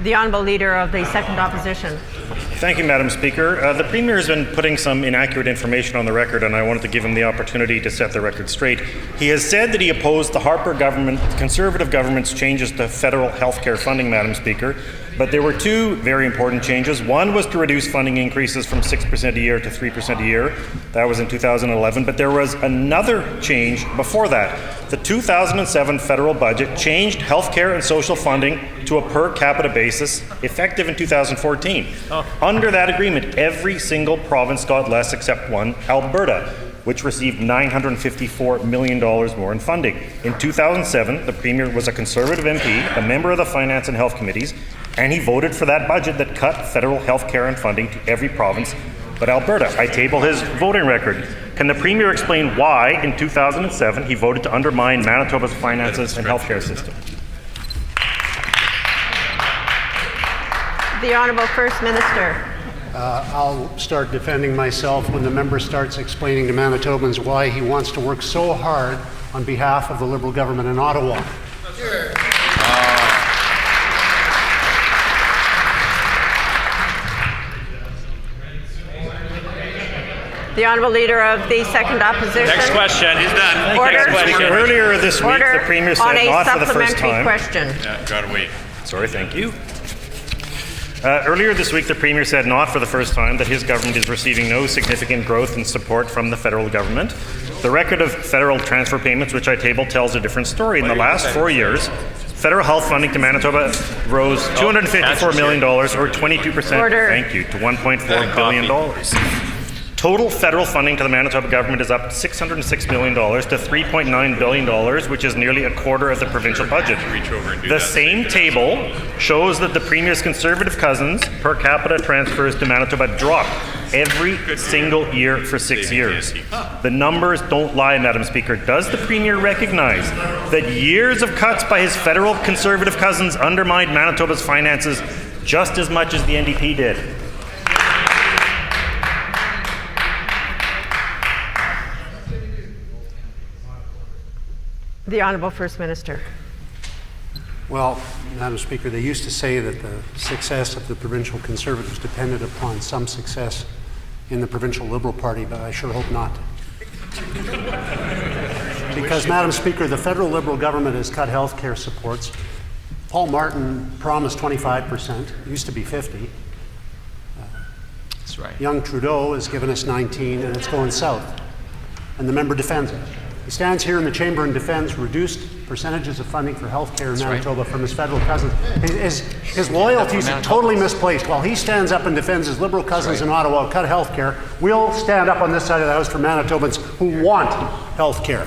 The Honourable Leader of the Second Opposition. Thank you, Madam Speaker. The Premier has been putting some inaccurate information on the record, and I wanted to give him the opportunity to set the record straight. He has said that he opposed the Harper government, Conservative government's changes to federal healthcare funding, Madam Speaker, but there were two very important changes. One was to reduce funding increases from 6% a year to 3% a year. That was in 2011, but there was another change before that. The 2007 federal budget changed healthcare and social funding to a per capita basis, effective in 2014. Under that agreement, every single province got less except one, Alberta, which received $954 million more in funding. In 2007, the Premier was a Conservative MP, a member of the Finance and Health Committees, and he voted for that budget that cut federal health care and funding to every province but Alberta. I table his voting record. Can the Premier explain why, in 2007, he voted to undermine Manitoba's finances and health care system? The Honourable First Minister. I'll start defending myself when the member starts explaining to Manitobans why he wants to work so hard on behalf of the Liberal government in Ottawa. Sure. The Honourable Leader of the Second Opposition. Next question. He's done. Order. Next question. Earlier this week, the Premier said not for the first time. Question. Yeah, gotta wait. Sorry, thank you. Earlier this week, the Premier said not for the first time that his government is receiving no significant growth in support from the federal government. The record of federal transfer payments, which I tabled, tells a different story. In the last 4 years, federal health funding to Manitoba rose $254 million, or 22%, Order. Thank you, to $1.4 billion. Total federal funding to the Manitoba government is up $606 million to $3.9 billion, which is nearly a quarter of the provincial budget. The same table shows that the Premier's Conservative cousins' per capita transfers to Manitoba drop every single year for 6 years. The numbers don't lie, Madam Speaker. Does the Premier recognize that years of cuts by his federal Conservative cousins undermined Manitoba's finances just as much as the NDP did? The Honourable First Minister. Well, Madam Speaker, they used to say that the success of the provincial Conservatives depended upon some success in the provincial Liberal Party, but I sure hope not. Because, Madam Speaker, the federal Liberal government has cut health care supports. Paul Martin promised 25%, it used to be 50. That's right. Young Trudeau has given us 19, and it's going south. And the member defends it. He stands here in the chamber and defends reduced percentages of funding for health care in Manitoba from his federal cousins. His loyalties are totally misplaced. While he stands up and defends his Liberal cousins in Ottawa who cut health care, we'll stand up on this side of the House for Manitobans who want health care.